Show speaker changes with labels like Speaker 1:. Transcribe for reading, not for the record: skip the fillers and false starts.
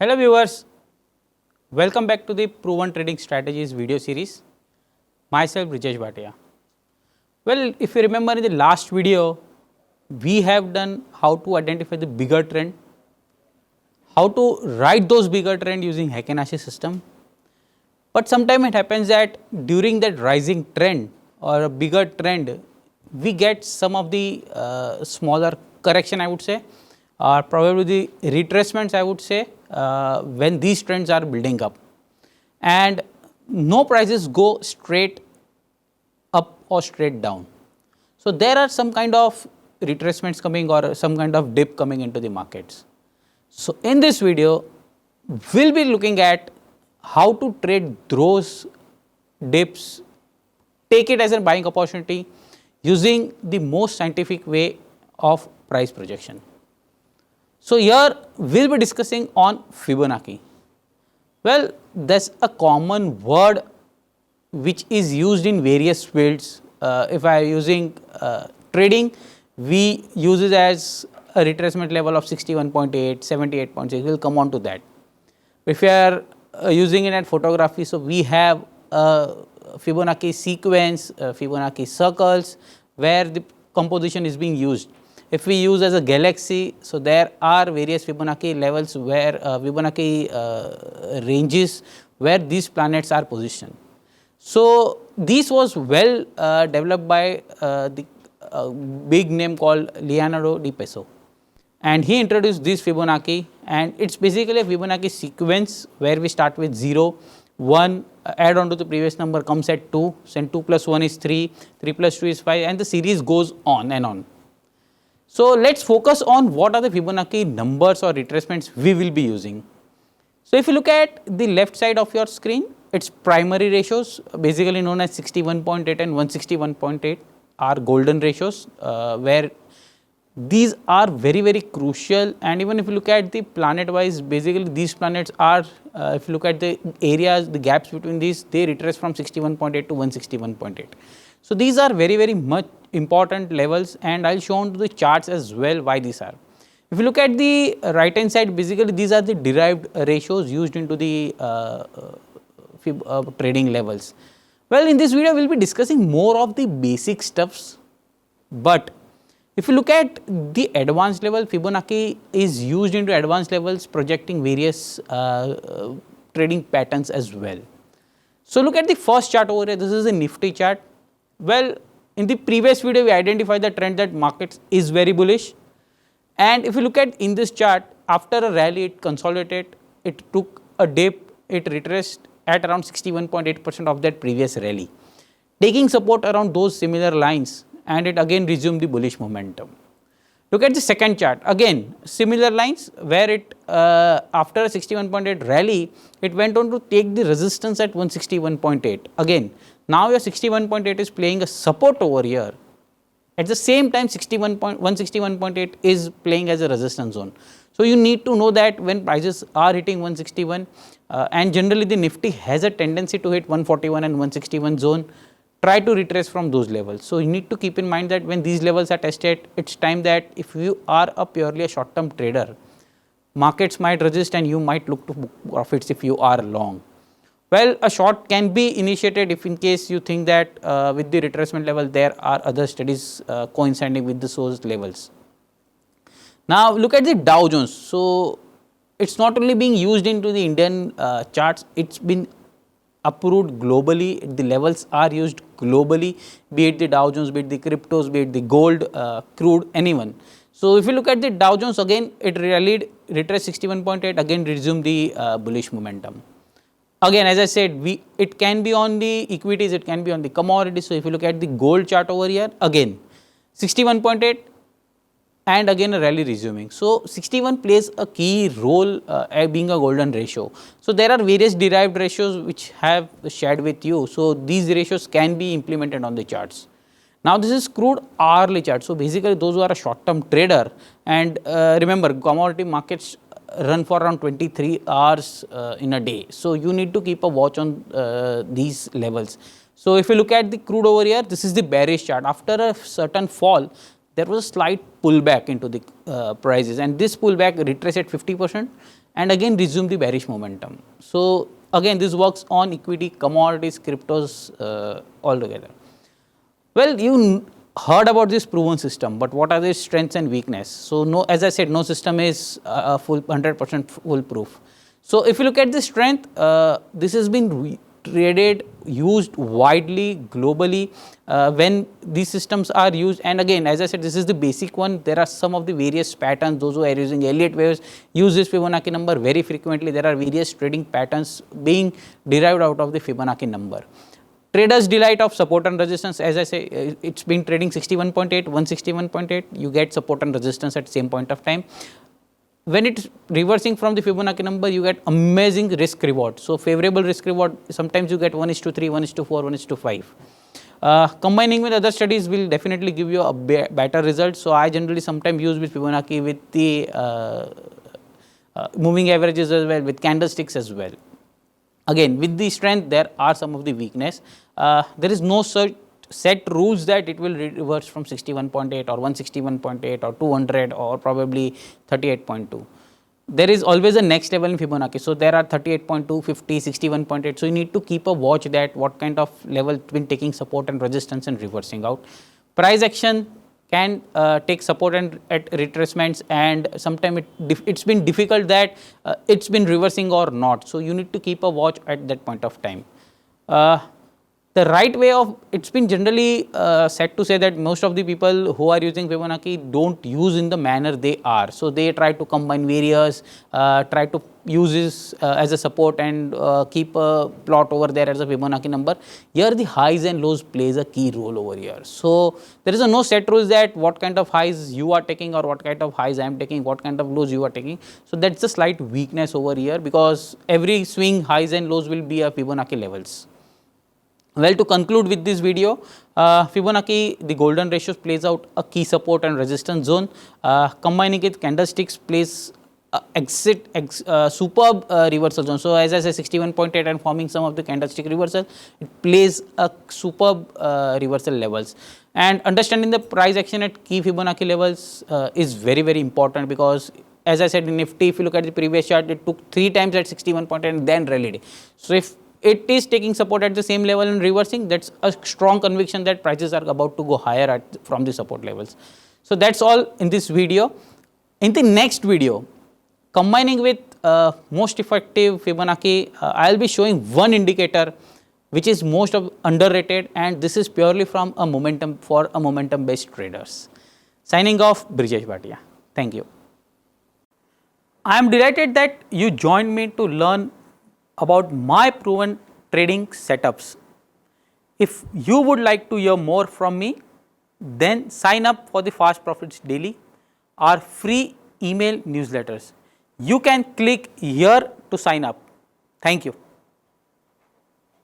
Speaker 1: Hello viewers, welcome back to the Proven Trading Strategies video series. Myself Brijesh Bhatia. Well, if you remember in the last video, we have done how to identify the bigger trend, how to write those bigger trend using Heikin-Ashi system. But sometimes it happens that during that rising trend or a bigger trend, we get some of the smaller correction, I would say, or probably the retracements, I would say, when these trends are building up. And no prices go straight up or straight down. So there are some kind of retracements coming or some kind of dip coming into the markets. So in this video, we'll be looking at how to trade those dips, take it as a buying opportunity using the most scientific way of price projection. So here we'll be discussing on Fibonacci. Well, there's a common word which is used in various fields. If I am using trading, we use it as a retracement level of 61.8, 78.6, we'll come on to that. If you are using it at photography, so we have a Fibonacci sequence, Fibonacci circles where the composition is being used. If we use as a galaxy, so there are various Fibonacci levels where Fibonacci ranges where these planets are positioned. So this was well developed by the big name called Leonardo di Peso, and he introduced this Fibonacci, and it's basically a Fibonacci sequence where we start with 0, 1, add on to the previous number comes at 2, then 2 plus 1 is 3, 3 plus 2 is 5, and the series goes on and on. So let's focus on what are the Fibonacci numbers or retracements we will be using. So if you look at the left side of your screen, its primary ratios, basically known as 61.8 and 161.8 are golden ratios, where these are very crucial. And even if you look at the planet wise, basically these planets are, if you look at the areas, the gaps between these, they retrace from 61.8 to 161.8. So these are very much important levels, and I'll show on to the charts as well why these are. If you look at the right hand side, basically these are the derived ratios used into the trading levels. Well, in this video we'll be discussing more of the basic stuffs, but if you look at the advanced level, Fibonacci is used into advanced levels projecting various trading patterns as well. So look at the first chart over here, this is a Nifty chart. Well, in the previous video we identified the trend that markets is very bullish, and if you look at in this chart, after a rally it consolidated, it took a dip, it retraced at around 61.8% of that previous rally, taking support around those similar lines, and it again resumed the bullish momentum. Look at the second chart, again similar lines where it after a 61.8 rally, it went on to take the resistance at 161.8. Again, now your 61.8 is playing a support over here. At the same time, 161.8 is playing as a resistance zone. So you need to know that when prices are hitting 161, and generally the Nifty has a tendency to hit 141 and 161 zone, try to retrace from those levels. So you need to keep in mind that when these levels are tested, it's time that if you are a purely a short term trader, markets might resist and you might look to book profits if you are long. Well, a short can be initiated if in case you think that with the retracement level there are other studies coinciding with those levels. Now look at the Dow Jones. So it's not only being used into the Indian charts, it's been approved globally, the levels are used globally, be it the Dow Jones, be it the cryptos, be it the gold, crude, anyone. So if you look at the Dow Jones, again it rallied, retraced 61.8, again resumed the bullish momentum. Again, as I said, it can be on the equities, it can be on the commodities. So if you look at the gold chart over here, again 61.8 and again a rally resuming. So 61 plays a key role being a golden ratio. So there are various derived ratios which have shared with you. So these ratios can be implemented on the charts. Now this is crude hourly chart. So basically those who are a short term trader, and remember commodity markets run for around 23 hours in a day. So you need to keep a watch on these levels. So if you look at the crude over here, this is the bearish chart. After a certain fall, there was a slight pullback into the prices, and this pullback retraced at 50% and again resumed the bearish momentum. So again this works on equity, commodities, cryptos altogether. Well, you heard about this proven system, but what are the strengths and weakness? So no, as I said, no system is full 100% foolproof. So if you look at the strength, this has been traded, used widely globally when these systems are used. And again, as I said, this is the basic one. There are some of the various patterns. Those who are using Elliott waves use this Fibonacci number very frequently. There are various trading patterns being derived out of the Fibonacci number. Traders delight of support and resistance. As I say, it's been trading 61.8, 161.8. You get support and resistance at same point of time. When it's reversing from the Fibonacci number, you get amazing risk reward. So favorable risk reward, sometimes you get 1:3, 1:4, 1:5. Combining with other studies will definitely give you a better result. So I generally sometimes use with Fibonacci with the moving averages as well, with candlesticks as well. Again, with the strength, there are some of the weakness. There is no such set rules that it will reverse from 61.8 or 161.8 or 200 or probably 38.2. There is always a next level in Fibonacci. So there are 38.2, 50, 61.8. So you need to keep a watch that what kind of level been taking support and resistance and reversing out. Price action can take support and at retracements, and sometimes it's been difficult that it's been reversing or not. So you need to keep a watch at that point of time. The right way of, it's been generally said to say that most of the people who are using Fibonacci don't use in the manner they are. So they try to combine various, try to use this as a support and keep a plot over there as a Fibonacci number. Here the highs and lows plays a key role over here. So there is no set rules that what kind of highs you are taking or what kind of highs I am taking, what kind of lows you are taking. So that's a slight weakness over here, because every swing highs and lows will be a Fibonacci levels. Well, to conclude with this video, Fibonacci, the golden ratios plays out a key support and resistance zone. Combining with candlesticks plays superb reversal zone. So as I say, 61.8 and forming some of the candlestick reversal, it plays a superb reversal levels. And understanding the price action at key Fibonacci levels is very, very important, because as I said, in Nifty, if you look at the previous chart, it took 3 times at 61.8 and then rallied. So if it is taking support at the same level and reversing, that's a strong conviction that prices are about to go higher from the support levels. So that's all in this video. In the next video, combining with most effective Fibonacci, I'll be showing one indicator which is most underrated, and this is purely from a momentum for a momentum based traders. Signing off, Brijesh Bhatia. Thank you. I am delighted that you joined me to learn about my proven trading setups. If you would like to hear more from me, then sign up for the Fast Profits Daily, our free email newsletters. You can click here to sign up. Thank you.